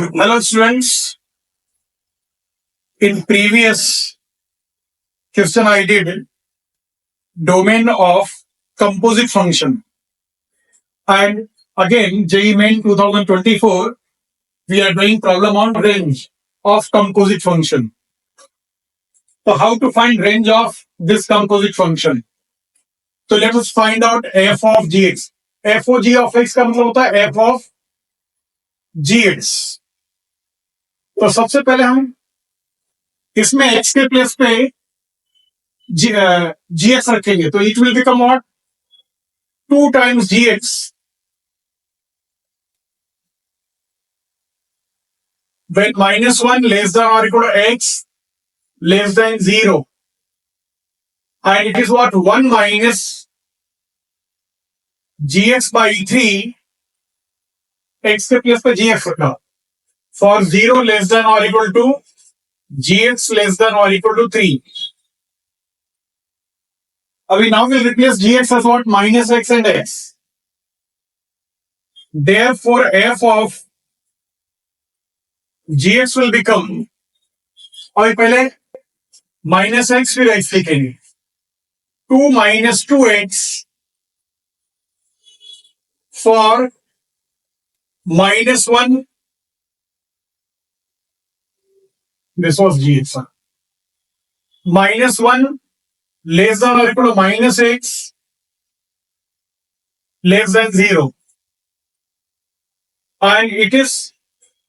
Hello students, in previous question I did domain of composite function, and again JEE Main 2024 we are doing problem on range of composite function. So how to find range of this composite function? So let us find out f of gx. f of g of x का मतलब होता है f of gx. तो सबसे पहले हम इसमें x के प्लेस पे gx रखेंगे, तो it will become what 2 times gx when -1 less than or equal to x less than 0, and it is what 1 minus gx by 3 x के प्लेस पे gx रखा for 0 less than or equal to gx less than or equal to 3. Now we'll replace gx as what? Minus x and x. Therefore, f of gx will become, और पहले minus x फिर x लिखेंगे, 2 minus 2x for -1. This was gx. -1 less than or equal to minus x less than 0. And it is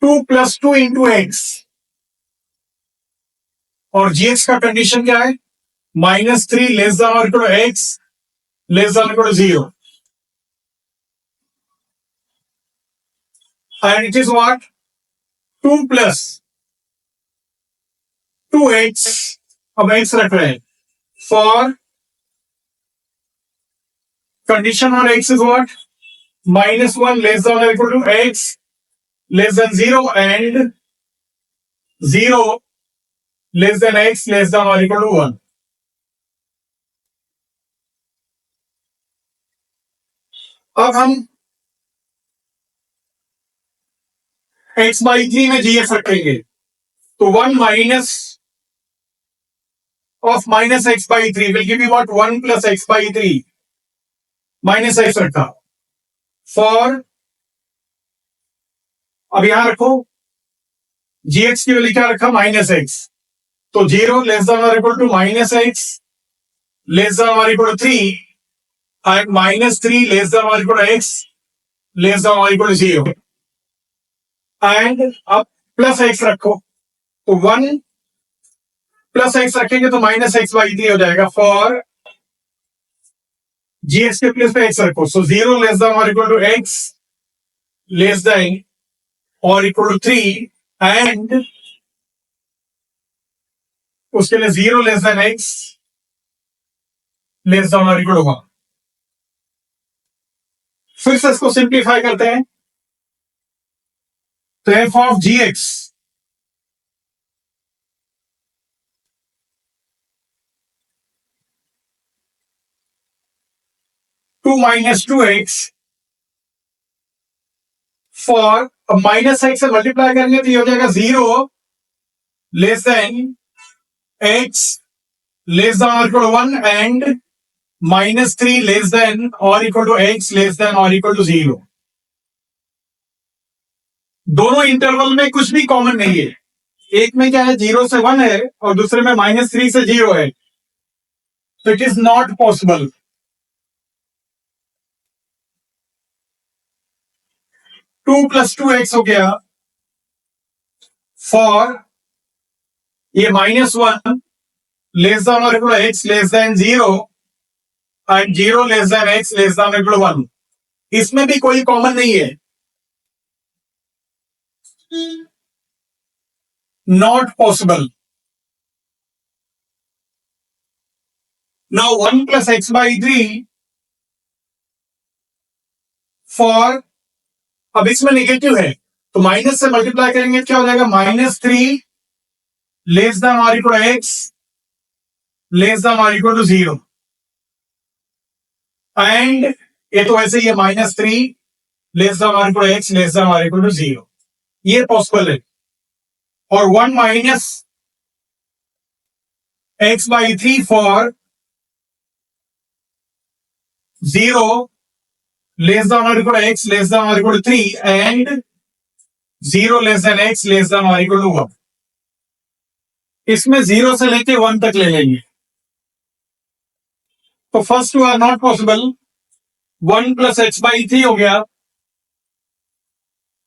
2 plus 2 into x. और gx का condition क्या है? -3 less than or equal to x less than or equal to 0. And it is what? 2 plus 2x, अब x रख रहे हैं, for condition on x is what? -1 less than or equal to x less than 0 and 0 less than x less than or equal to 1. अब हम x by 3 में gx रखेंगे, तो 1 minus of minus x by 3 will give you what? 1 plus x by 3 minus x रखा for, अब यहां रखो gx की वैल्यू क्या रखा? minus x, तो 0 less than or equal to minus x less than or equal to 3 and -3 less than or equal to x less than or equal to 0. And अब plus x रखो, तो 1 plus x रखेंगे तो minus x by 3 हो जाएगा for gx के place पे x रखो, so 0 less than or equal to x less than or equal to 3 and उसके लिए 0 less than x less than or equal to 1. फिर से इसको सिंप्लीफाई करते हैं, तो f of gx two minus 2x for, अब माइनस x से मल्टीप्लाई करेंगे तो ये हो जाएगा 0 less than x less than और equal to 1 and -3 less than और equal to x less than और इक्वल टू 0. दोनों इंटरवल में कुछ भी कॉमन नहीं है, एक में क्या है 0 से 1 है और दूसरे में -3 से 0 है, तो it is not possible. Two plus 2x हो गया फॉर ये -1 लेस देन और equal to x less than 0 and 0 less than x less than equal to 1. इसमें भी कोई कॉमन नहीं है, not possible. Now 1 plus x by 3 for, अब इसमें नेगेटिव है तो माइनस से मल्टीप्लाई करेंगे क्या हो जाएगा? -3 लेस देन और equal to x less than और इक्वल टू 0 एंड ये तो ऐसे ही है -3 लेस देन और equal to x less than और इक्वल टू 0. ये पॉसिबल है, और 1 minus x by 3 for 0 less than or equal to x less than or equal to 3 and 0 less than x less than or equal to 1. इसमें 0 से लेके 1 तक ले लेंगे. तो first two are not possible. 1 plus x by 3 हो गया.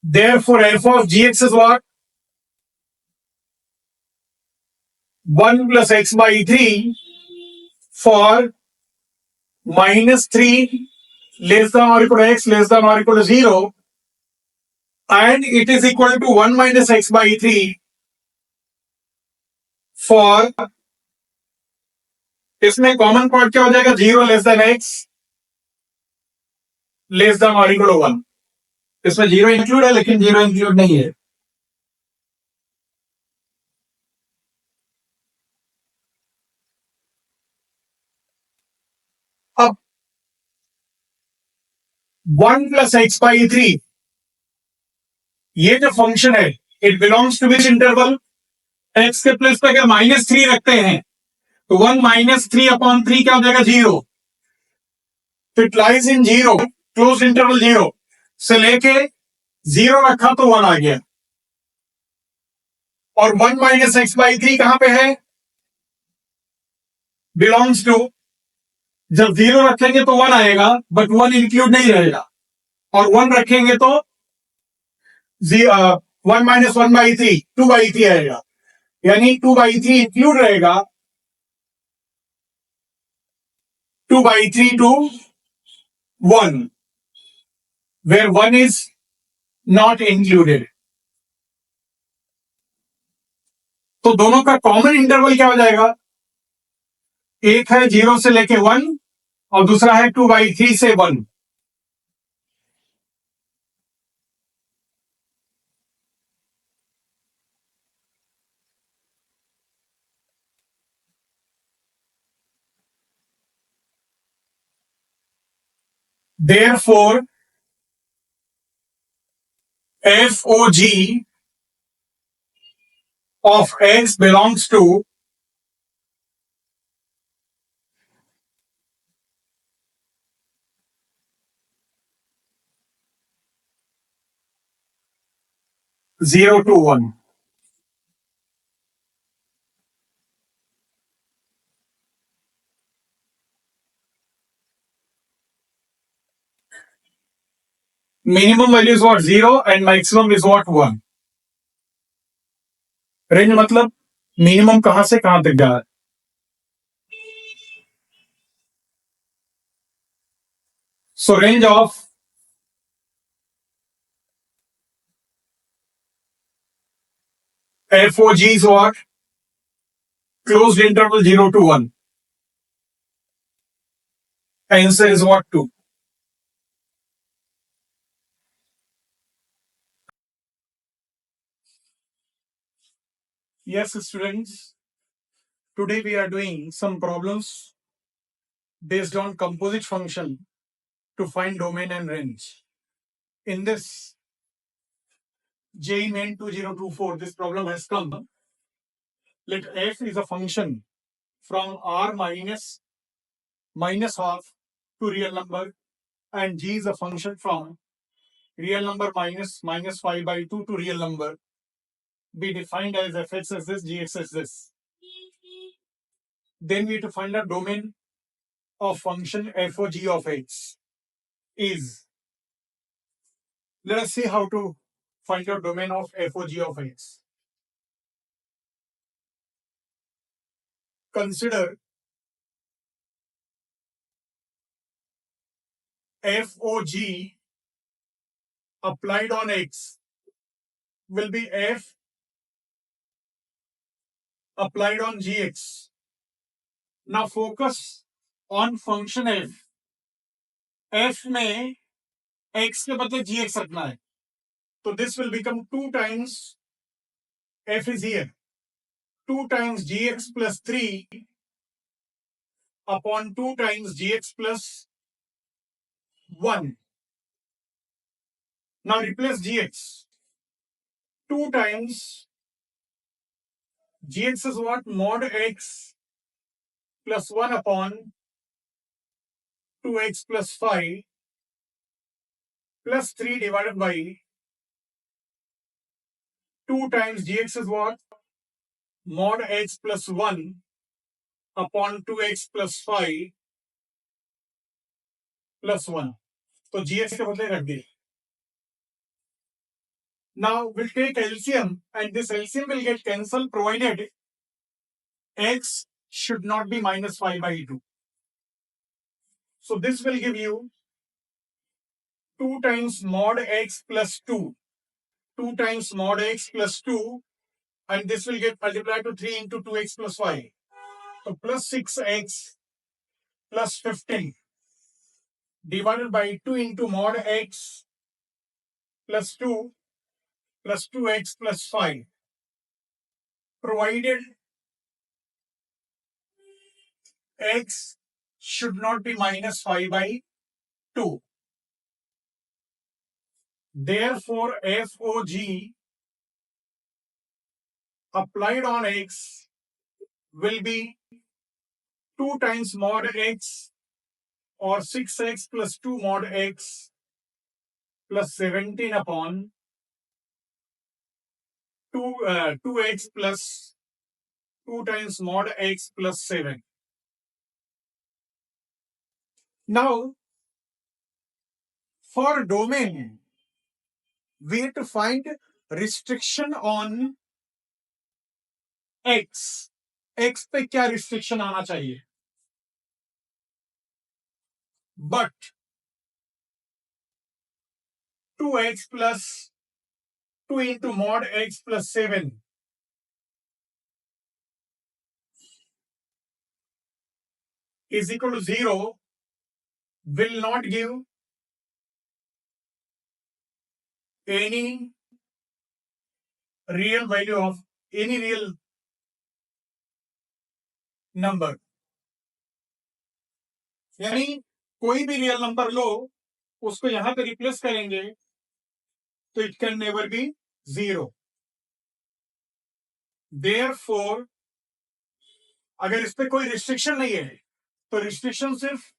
Therefore f of gx is what? 1 plus x by 3 for minus 3 less than or equal to x less than or equal to 0, and it is equal to 1 minus x by 3 for, इसमें common part क्या हो जाएगा? 0 less than x less than और equal to 1. इसमें 0 include है लेकिन 0 include नहीं है. अब 1 plus x by 3 ये जो फंक्शन है, it belongs to which interval? x के प्लेस पे अगर -3 रखते हैं तो 1 minus 3 upon 3 क्या हो जाएगा? 0. तो it lies in 0, close interval 0 से लेके 0 रखा तो 1 आ गया. और 1 minus x by 3 कहां पे है? बिलोंग्स टू, जब 0 रखेंगे तो 1 आएगा, बट 1 इंक्लूड नहीं रहेगा, और 1 रखेंगे तो 1 minus 1 by 3 2 by 3 आएगा, यानी 2 by 3 इंक्लूड रहेगा. 2 by 3 to 1 where 1 is not included. तो दोनों का कॉमन इंटरवल क्या हो जाएगा? एक है 0 से लेके 1 और दूसरा है 2 by 3 से 1. Therefore FOG of x belongs to zero to 1. Minimum value is what? 0 and maximum is what? 1. Range मतलब मिनिमम कहां से कहां तक जा रहा है? So range of FOG is what? Closed interval 0 to 1. Answer is what? 2. Yes, students. Today we are doing some problems based on composite function to find domain and range. In this JEE Main 2024, this problem has come. Let f is a function from r minus half to real number, and g is a function from real number minus 5 by 2 to real number, be defined as fx as this, gx as this. Then we have to find a domain of function FOG of x is. Let us see how to find out domain of FOG of x. Consider FOG applied on x will be f applied on gx. Now focus on function f. f में x के बदले gx रखना है. So this will become 2 times f is here. 2 times gx plus 3 upon 2 times gx plus 1. Now replace gx. 2 times gx is what? Mod x plus 1 upon 2x plus 5 plus 3 divided by 2 times gx is what? Mod x plus 1 upon 2x plus 5 plus 1. तो gx के बदले रख दिए. Now we'll take LCM and this LCM will get cancelled provided x should not be minus 5 by 2. So this will give you 2 times mod x plus 2. 2 times mod x plus 2 and this will get multiplied to 3 into 2x plus 5. So plus 6x plus 15 divided by 2 into mod x plus 2 plus 2x plus 5. Provided x should not be minus 5 by 2. Therefore, FOG applied on x will be 2 times mod x or 6x plus 2 mod x plus 17 upon 2x plus 2 times mod x plus 7. Now, for domain, we have to find restriction on x. x पे क्या restriction आना चाहिए? But 2x plus 2 into mod x plus 7 is equal to 0 will not give any real value of any real number. यानी कोई भी real number लो उसको यहां पे रिप्लेस करेंगे तो it can never be 0. Therefore, अगर इस पे कोई रिस्ट्रिक्शन नहीं है तो रिस्ट्रिक्शन सिर्फ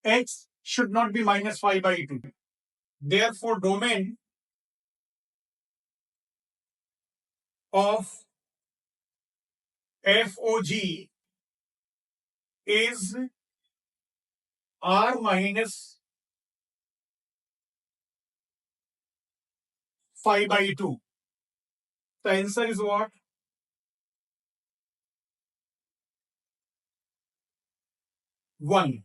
x should not be minus 5 by 2. Therefore, domain of FOG is R minus 5 by 2. The answer is what? 1.